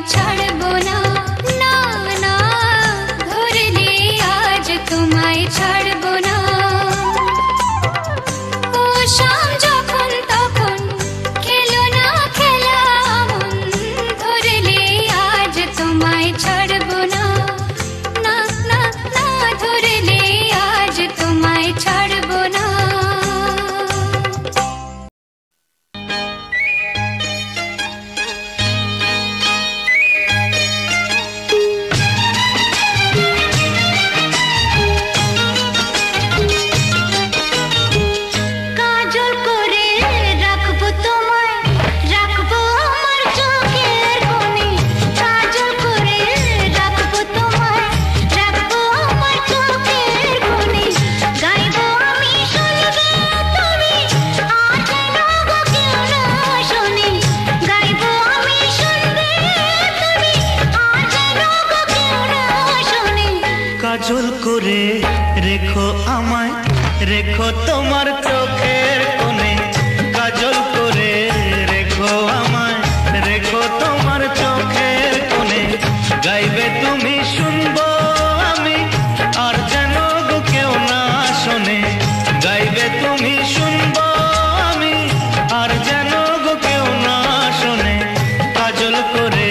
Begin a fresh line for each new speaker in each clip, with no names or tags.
ছাড়বো না, না না ধরলে আজ তোমায় ছাড়বো না। ও শাম যখন তখন খেলো না খেলা মন, ধরলে আজ তোমায় ছাড়বো না, না না না ধরলে আজ তোমায় ছাড়বো না।
কাজল করে রেখো আমায়, রেখো তোমার চোখের কোণে, কাজল করে রেখো আমায়, রেখো তোমার চোখের কোণে। গাইবে তুমি শুনবো আমি, আর যেন গো কেউ না শোনে। গাইবে তুমি শুনবো আমি, আর যেন গো কেউ না শোনে। কাজল করে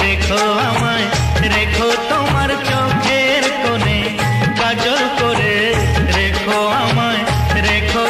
রেখো আমায়, রেখো তোমার চোখের কোণে, কাজল করে রেখো আমায়, রেখো।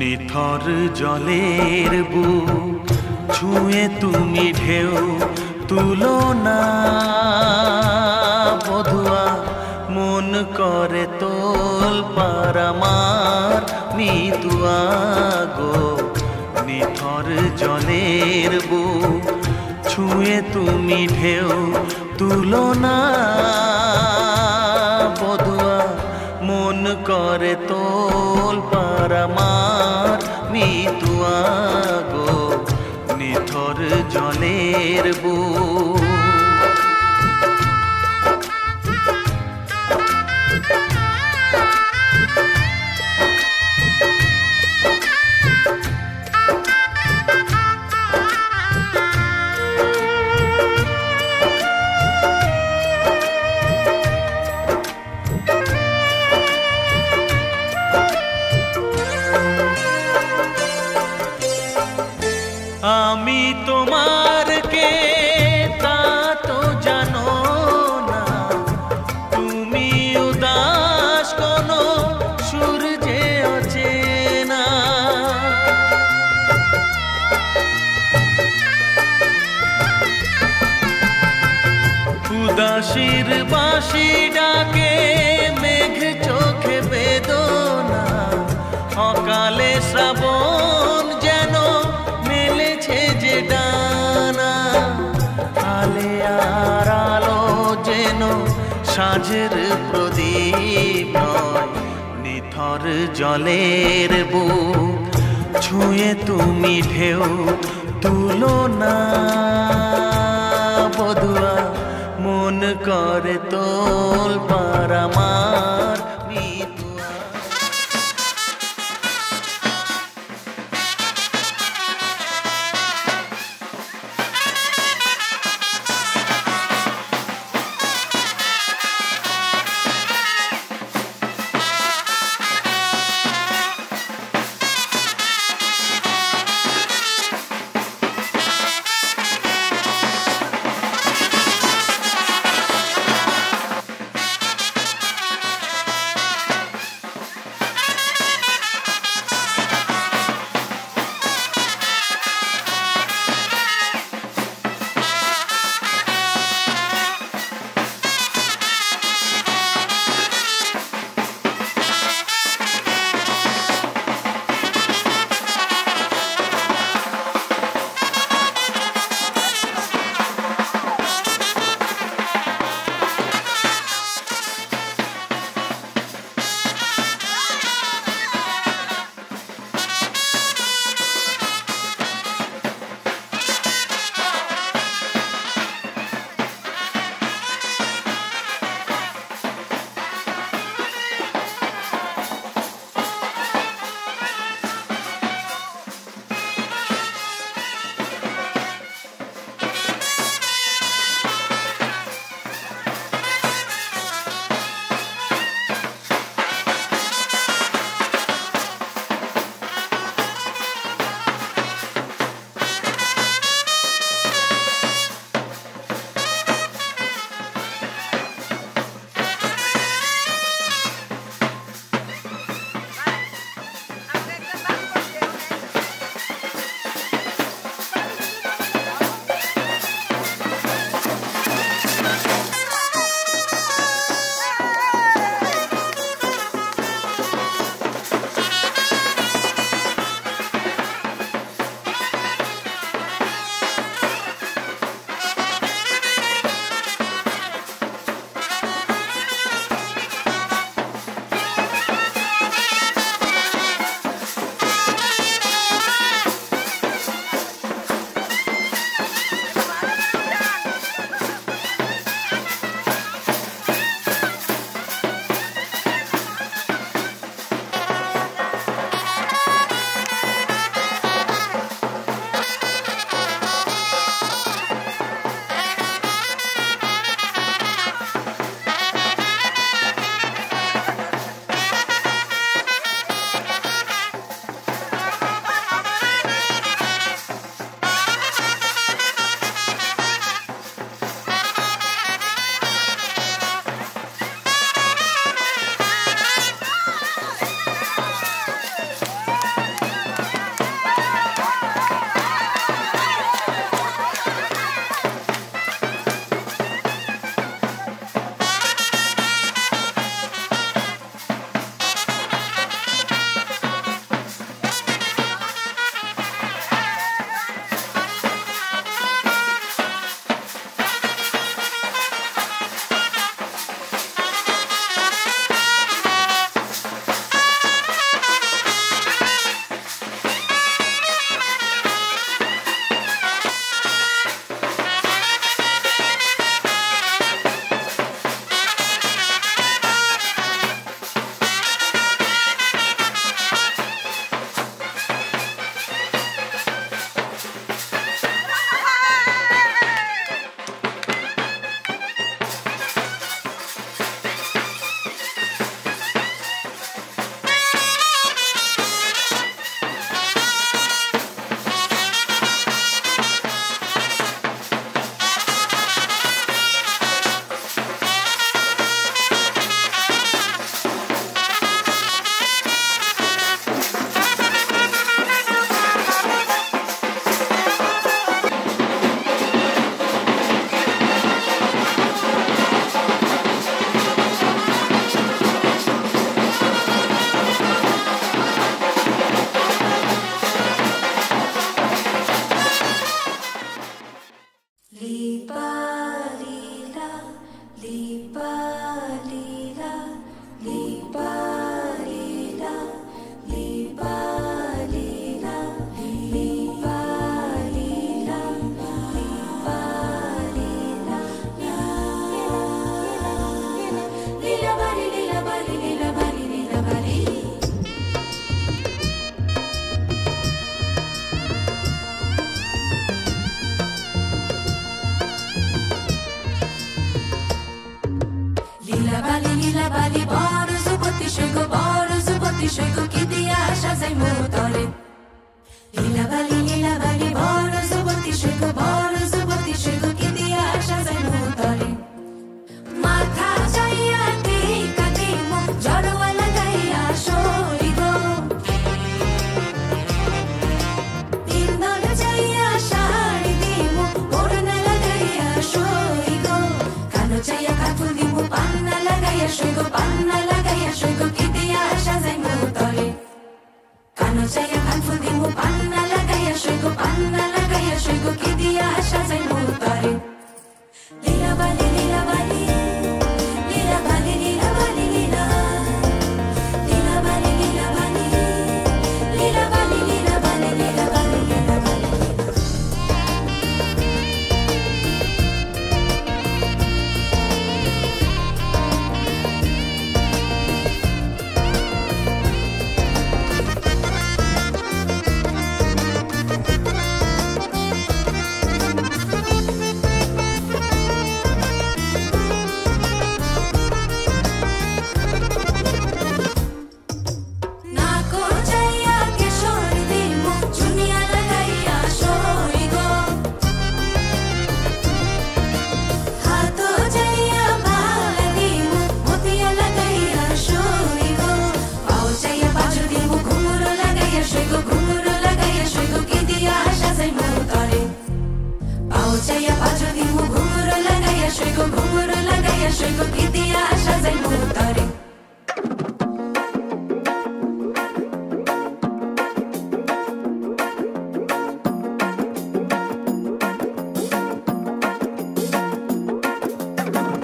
নিথর জলের বুক ছুঁয়ে তুমি ঢেউ তুলো না বধুয়া, মন করে তোল পার আমার মিতুয়া গো। নিথর জলের বুক ছুঁয়ে তুমি ঢেউ তুলো না বধুয়া, মন করে তোল পার আমার মিতুয়া গো। নিথর জলের বুক আমি তোমার কে তা তো জানো না, তুমি উদাস কোনো সূর্যে অচেনা। উদাসীর বাঁশি ডাকে মেঘ চোখে বেদনা, অকালে শ্রাবণ যেন মেলেছে যে ডানা। আলে আর আলো যেন সাঁঝের প্রদীপ নয়, নিথর জলের বুক ছুঁয়ে তুমি ঢেউ তুলো না বধুয়া, মন করে তোল পার আমার মিতুয়া।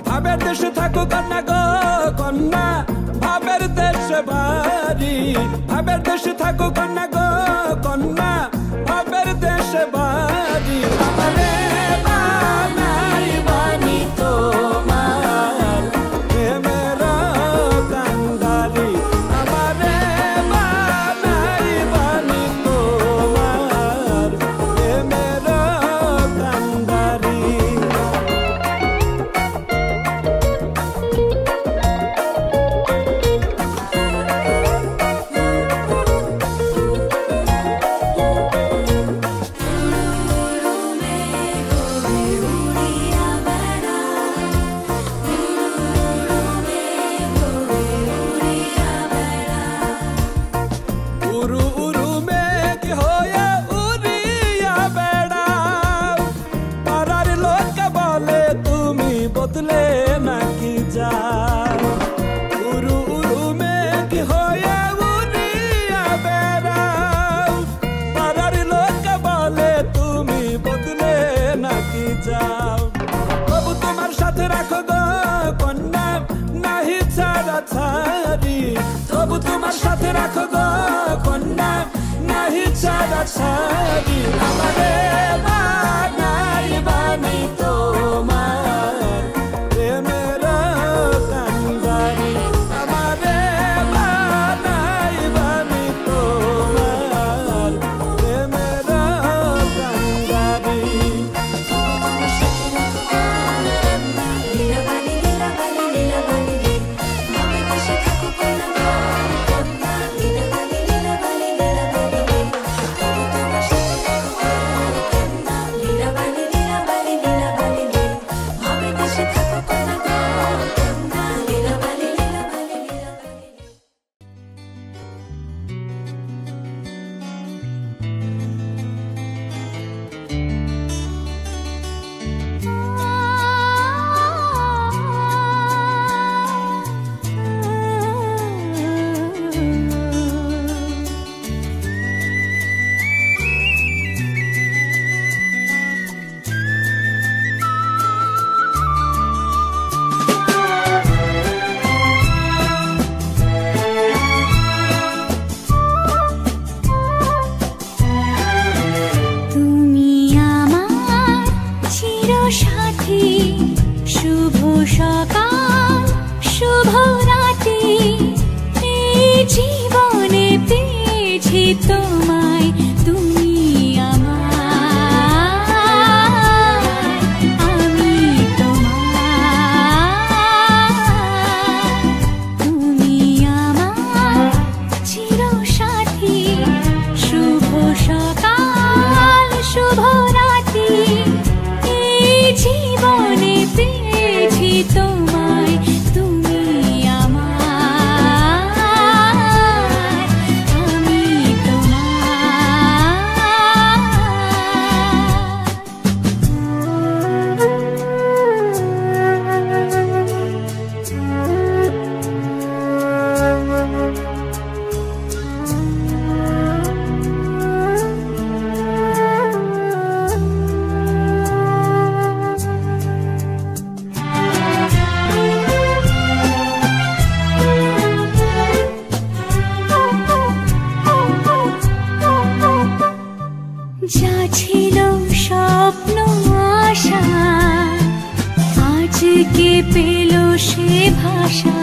ভাবের দেশে থাকো কন্যা গো কন্যা ভাবের দেশে বাড়ি ভাবের দেশে থাকো কন্যা গো কন্যা ভাবের দেশে বাড়ি আমারে বানাই বানি তোমার প্রেমের কান্ডারি আমারে বানাই বানি তোমার প্রেমের কান্ডারি বদলে নাকি যাও উরু উরু মেঘ হয়ে উড়িয়া বেড়াও পাড়ার লোক বলে তুমি বদলে নাকি যাও তবু তোমার সাথে রাখো গো কন্যা নাহি ছাড়া ছাড়ি তবু তোমার সাথে রাখো গো কন্যা নাহি ছাড়া ছাড়ি আমারে বানাই বানি তোমার শুভ সকাল শুভ রাতে এই জীবনে পেয়েছি তোমায় তুমি আমার আমি তোমার তুমি আমার চিরসাথী শুভ সকাল শুভ রাতে এই জীবনে পেয়েছি তোমায় তুমি আমার আমি তোমার ভাষা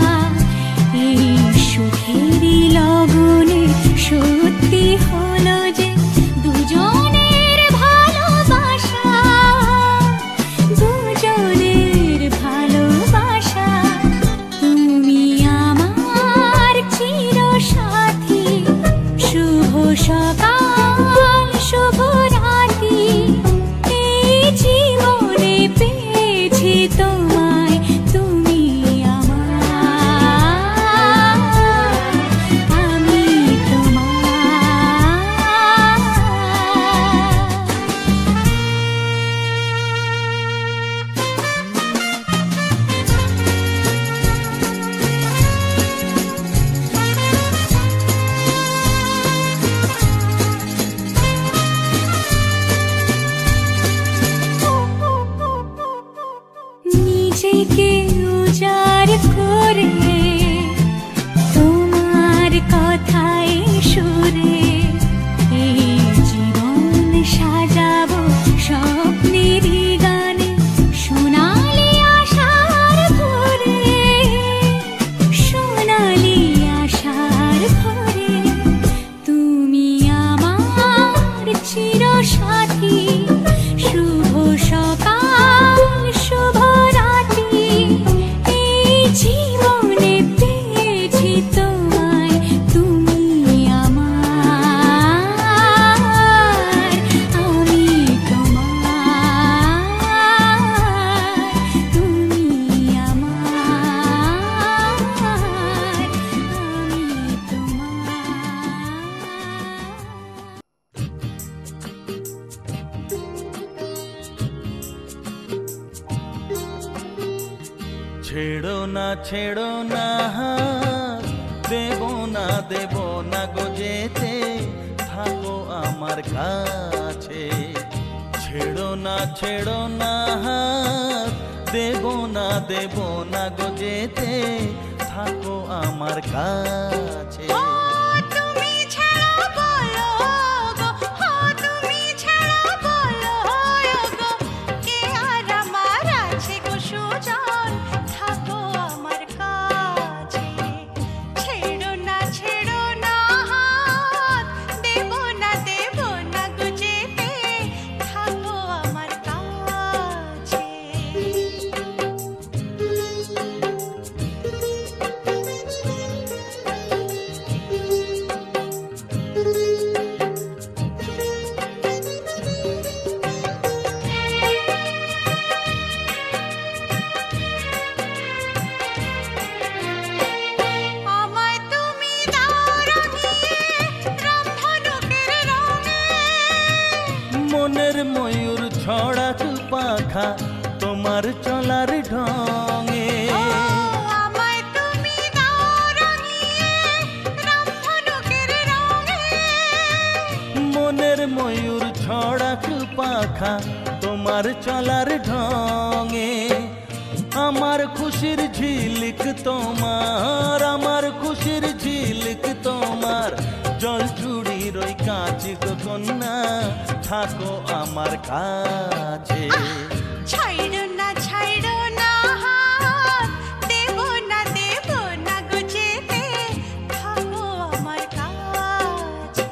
এই সুখেরই লগনে সত্যি হলো যে দুজনের ভালোবাসা, দুজনের ভালোবাসা। তুমি আমার চিরসাথী, শুভ সকাল শুভ রাতি, এই জীবনে পেয়েছি তোমায়, তুমি আমার, আমি নিজেকে উজাড় করে তোমার কথায় সুরে এই জীবন সাজাবো স্বপ্নেরই গানে, সোনালি আশার ভোরে, সোনালি আশার ভোরে। তুমি আমার চিরসাথী, শুভ সকাল শুভ রাতি, এই জীবনে পেয়েছি তোমায়, তুমি আমার, আমি তোমার, তুমি আমার, আমি
ছেড়ো না হাত, দেব না গো যেতে, থাকো আমার কাছে। ছেড়ো না হাত, দেব না গো যেতে, থাকো আমার কাছে।
তুমি ছাড়া বলো গো, তুমি ছাড়া বলো গো, কে আর আমার আছে গো সুজন, থাকো আমার কাছে। ছেড়ো না হাত, দেব না গো যেতে, থাকো আমার কাছে। আমায় তুমি দাও রাঙিয়ে রামধনুকের রঙে,
মনের ময়ূর ছড়াক পাখা তোমার চলার ঢঙে।
আমায় তুমি দাও রাঙিয়ে রামধনুকের রঙে,
মনের ময়ূর ছড়াক পাখা তোমার চলার ঢঙে। আমার খুশির ঝিলিক তোমার, আমার খুশির ঝিলিক তোমার, জল চুড়ির ওই কাঁচ গো কন্যা, থাকো আমার কাছে।
ছাইড়ো না হাত, দেব না গো যেতে, থাকো আমার কাছে।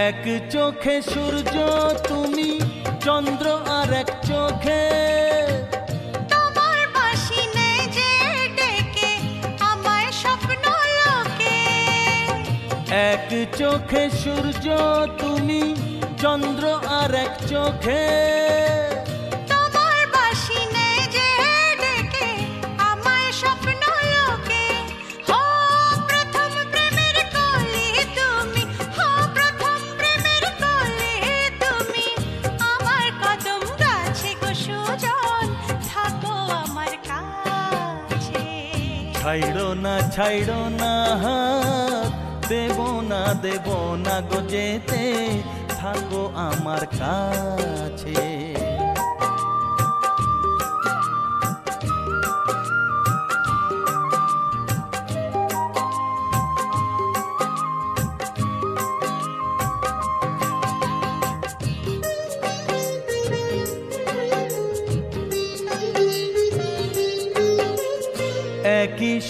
এক চোখে সূর্য তুমি, চন্দ্র আর এক চোখে,
তোমার বাঁশি নেই যে ডেকে আমায় স্বপ্ন লোকে।
এক চোখে সূর্য তুমি, চন্দ্র আর এক চোখে,
তোমার বাঁশি নেই যে ডেকে আমায় স্বপ্ন লোকে। হো প্রথম প্রেমের কলি তুমি, হো প্রথম প্রেমের কলি তুমি, আমার কদম গাছে গো সুজন, থাকো আমার কাছে।
ছাইড়ো না হাত, দেব না গো যেতে, থাকো আমার কাছে।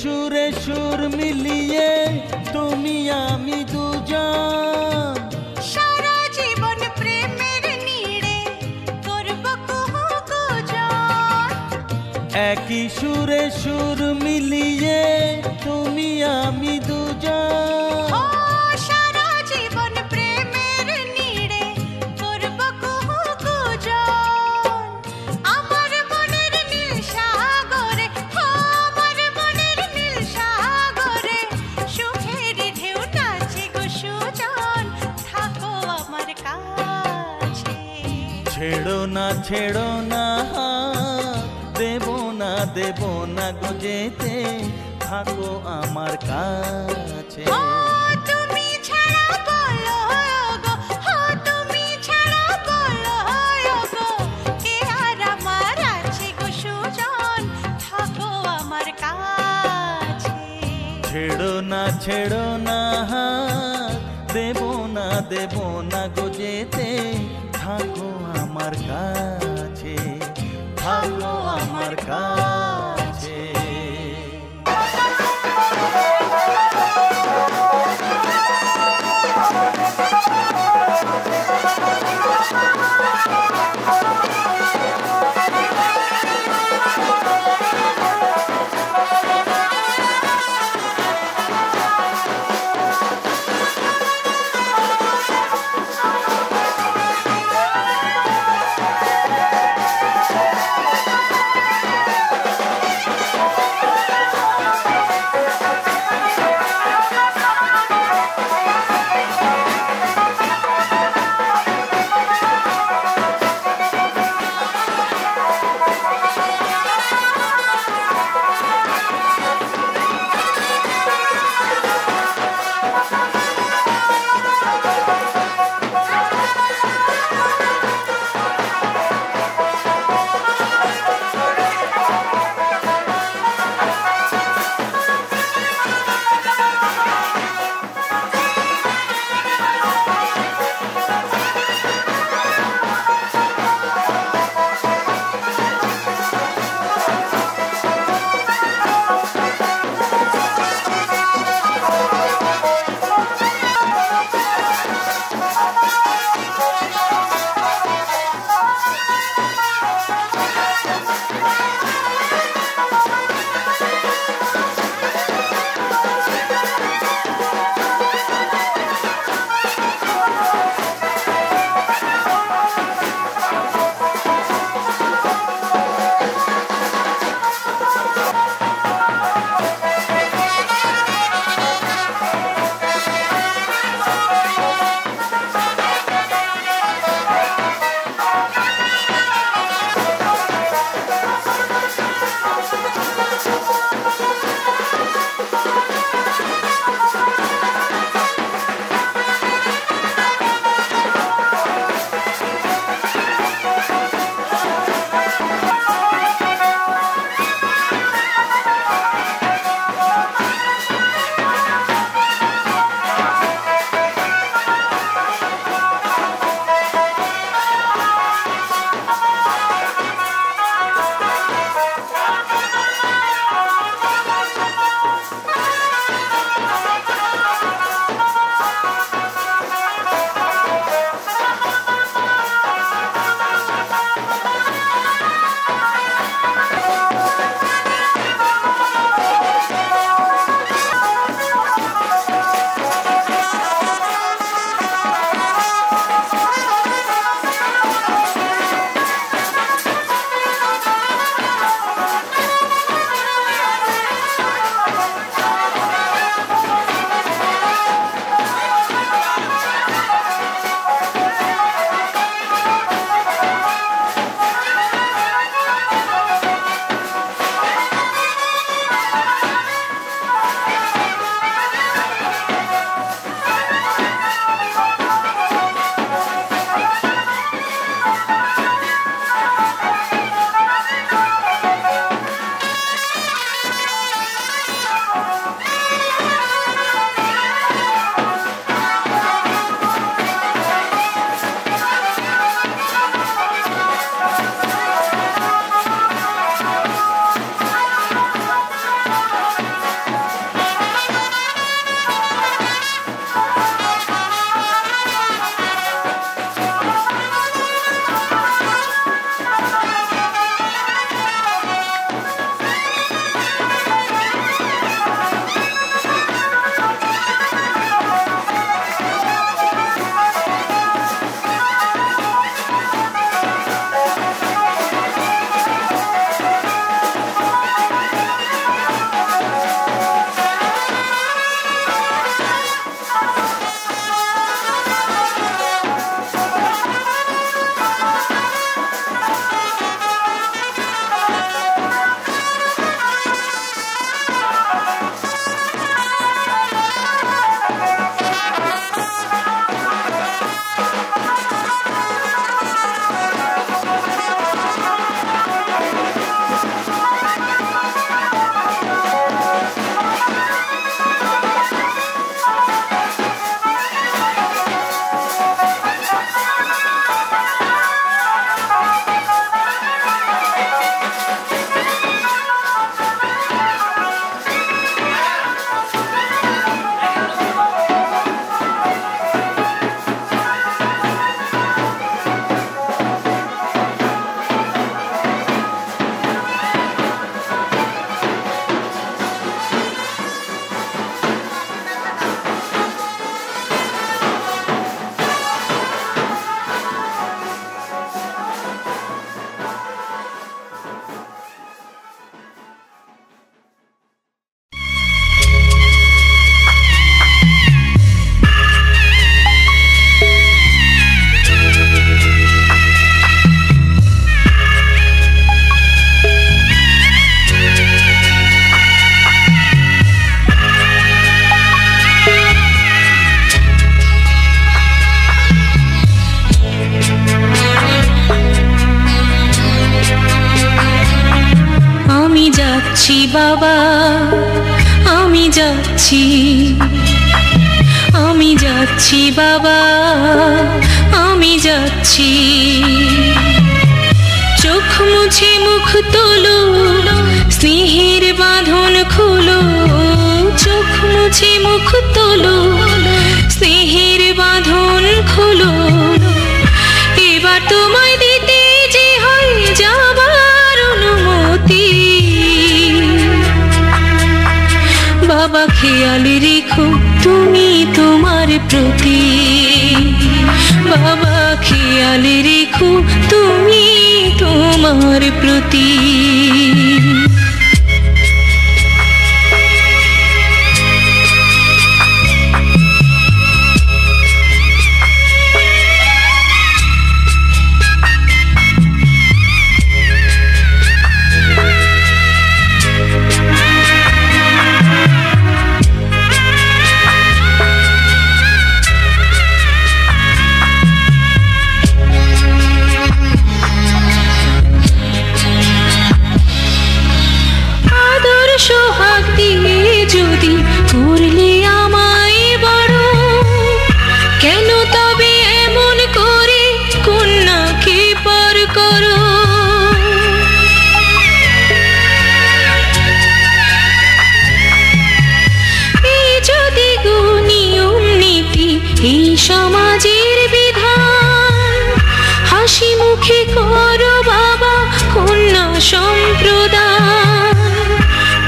সুরে সুর মিলিয়ে তুমি আমি দুজন,
সারা জীবন প্রেমের নিড়ে করব কুহুকুজন।
একই সুরে সুর মিলিয়ে তুমি আমি দুজন,
ও সারা জীবন প্রেমের নিড়ে করব কুহুকুজন। আমার মনের নীল সাগরে, আমার মনের নীল সাগরে সুখের ঢেউ নাচে গো সুজন, থাকো আমার কাছে।
ছেড়ো না হাত, দেব না গো যেতে, থাকো আমার কাছে।
ও তুমি ছাড়া বলো গো, ও তুমি ছাড়া বলো গো, কে আর আমার আছে গো সুজন, থাকো আমার কাছে।
ছেড়ো না হাত, দেব না গো যেতে, থাকো আমার কাছে, থাকো আমার কাছে।
বাবা, আমি যাচ্ছি, আমি যাচ্ছি বাবা, আমি যাচ্ছি। চোখ মুছে মুখ তোলো, স্নেহের বাঁধন খোলো, চোখ মুছে মুখ তোলো, স্নেহের বাঁধন খোলো। এবার তোমায় দিতে যে হয় যাবার অনুমতি। বাবা খেয়াল রেখো তুমি তোমার প্রতি, বাবা খেয়াল রেখো তুমি তোমার প্রতি। সোহাগ দিয়ে যদি করলে আমায় বড়, কেন তবে এমন করে কন্যাকে পর করো। এই যদি গো নিয়ম নীতি, এই সমাজের বিধান, হাসি মুখে করো বাবা কন্যা সম্প্রদান।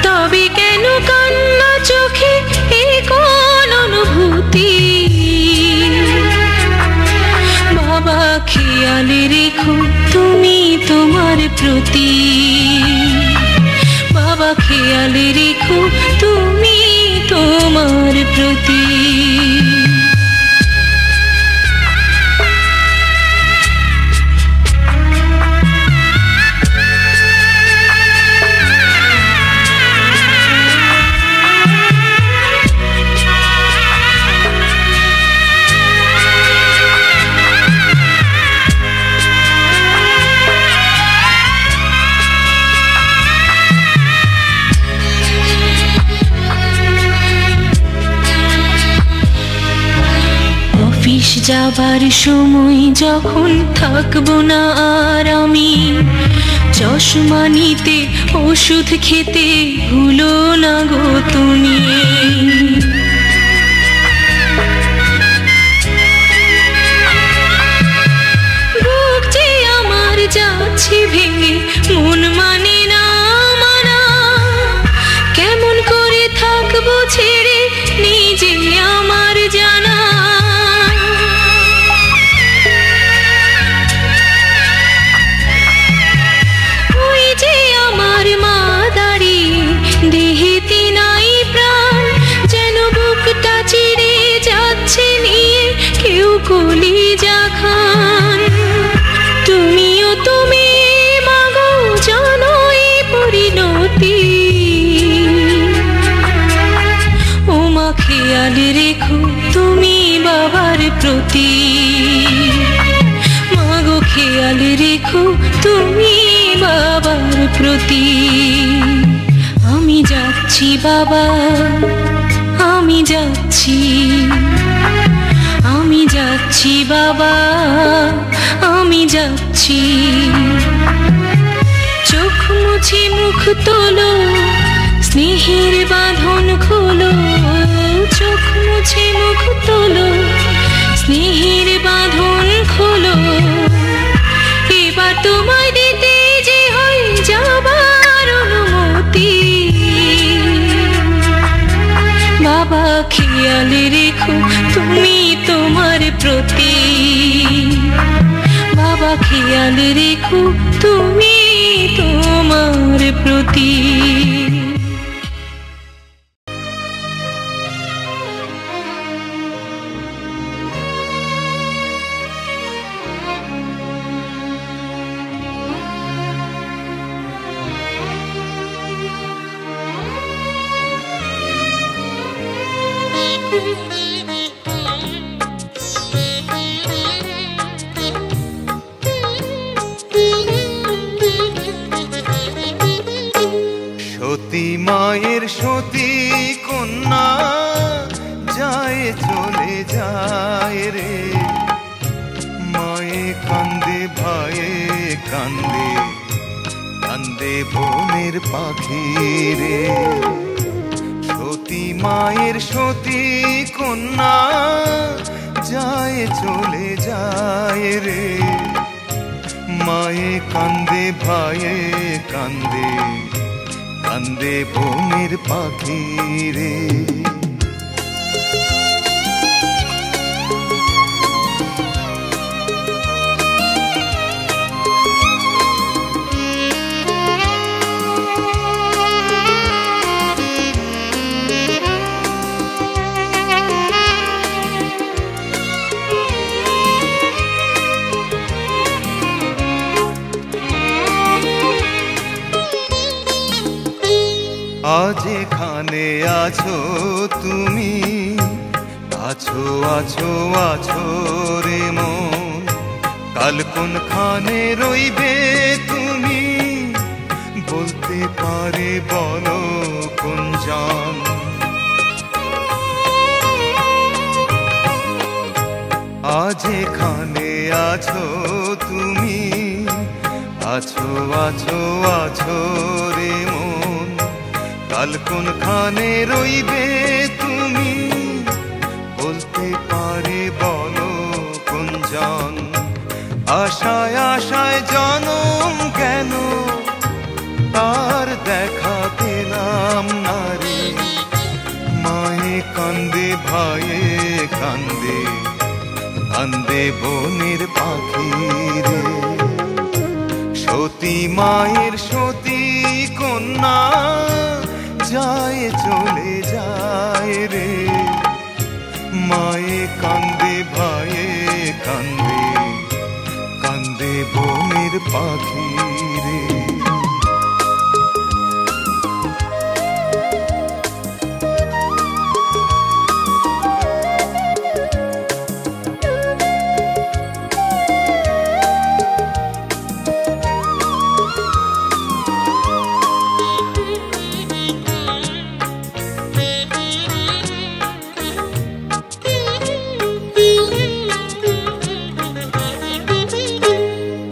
তবে কেন কান্না চোখে এ কোন অনুভূতি। বাবা খেয়াল রেখো তুমি তোমার প্রতি, বাবা খেয়াল রেখো তুমি তোমার প্রতি। অফিস যাবার সময় যখন থাকবো না আর আমি, চশমা নিতে ওষুধ খেতে ভুলো না গো তুমি। বুক যে আমার যাচ্ছে ভেঙে, মন মানে না মানা, কেমন করে থাকবো ছেড়ে নিজে আমার জানা। দেহেতে নাই প্রাণ, যেন বুকটা চিরে যাচ্ছে নিয়ে কেউ কলিজা খান। তুমিও তুমি মাগো জানো এই পরিণতি। ও মা খেয়াল রেখো তুমি বাবার প্রতি, মাগো খেয়াল রেখো তুমি বাবার প্রতি। আমি যাচ্ছি বাবা, আমি যাচ্ছি, আমি যাচ্ছি বাবা, আমি যাচ্ছি। চোখ মুছে মুখ তোলো, স্নেহের বাঁধন খোলো, চোখ মুছে মুখ তোলো, স্নেহের বাঁধন খোলো। এবার তোমায় দিতে যে হয় যাবার অনুমতি। বাবা খেয়াল রেখো তুমি তোমার প্রতি, বাবা খেয়াল রেখো তুমি তোমার প্রতি।
মায়ের সতী কন্যা যায় চলে যায় রে, মায়ে কান্দে ভাইয়ে কান্দে, কান্দে বনের পাখি রে। সতী মায়ের সতী কন্যা যায় চলে যায় রে, মায়ে কান্দে ভাইয়ে কান্দে, কান্দে বনের পাখি রে। আজ এখানে আছো তুমি, আছো আছো আছো রে মন, কাল কোনখানে রইবে তুমি, বলতে পারে বলো কোন জন। আজ এখানে আছো তুমি, আছো আছো আছো রে মন, কাল কোনখানে রইবে তুমি, বলতে পারে বলো কোন জন। আশায় আশায় জনম কেন তার দেখা পেলাম না রে, মায়ে কান্দে ভাইয়ে কান্দে, কান্দে বনের পাখি রে। সতী মায়ের সতী কন্যা যায় চলে যায় রে, মায়ে কান্দে ভাইয়ে কান্দে, কান্দে বনের পাখি রে।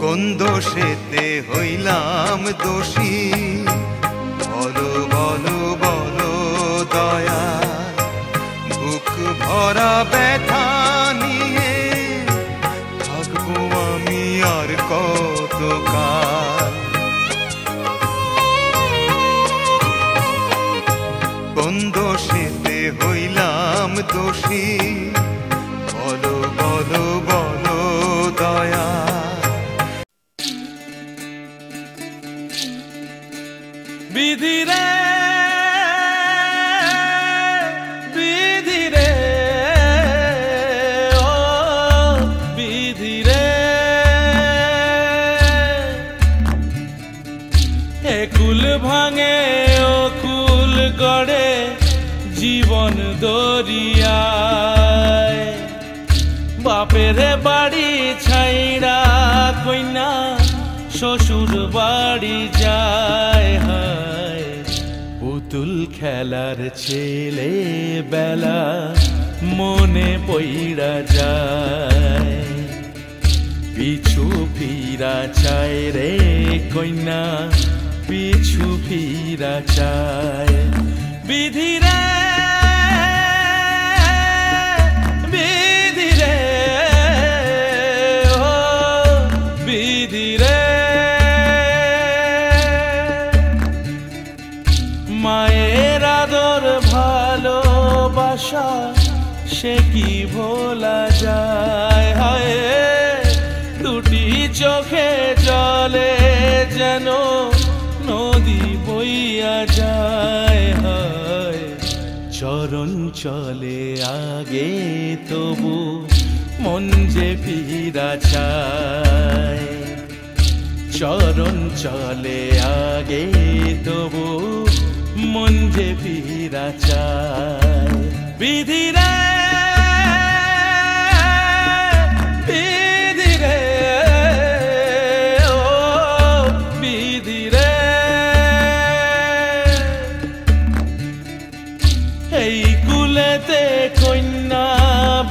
কোন দোষেতে হইলাম দোষী, বলো বলো বলো দয়া, বুক ভরা ব্যথা নিয়ে থাকবো আমি আর কতকাল। কোন দোষেতে হইলাম দোষী, বলো বলো বলো দয়া।
বিধি রে বিধি রে ও বিধি রে, এ কুল ভাঙে ও কুল গড়ে জীবন দরিয়ায়, বাপের বাড়ি ছাইড়া কইনা শ্বশুর বাড়ি যায়, হায় পুতুল খেলার ছেলে বেলা মনে পইড়া যায়, পিছু ফিরা চায় রে কইনা পিছু ফিরা চায়। বিধি রে বিধি রে ও বিধি রে, মায়ের আদর ভালোবাসা সে কি ভোলা যায়, হায় দুটি চোখে জলে যেন নদী বইয়া যায়, হায় চরণ চলে আগে তবু মন যে ফিরা চায়, চরণ চলে আগে তবু মন যে ফিরা চায়। বিধি রে বিধি রে ও বিধি রে, এই কুলেতে কন্যা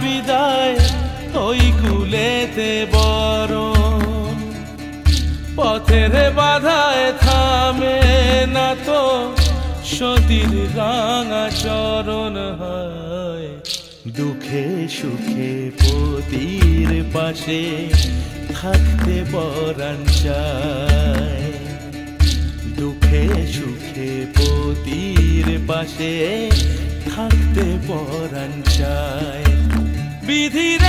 বিদায়, ওই কুলেতে বরণ। পথের বাধায় থামে না তো সতীর রাঙা চরণ হয়। দুঃখে সুখে পতির পাশে থাকতে পরাণ চায়। দুঃখে সুখে পতির পাশে থাকতে পরাণ চায়। বিধির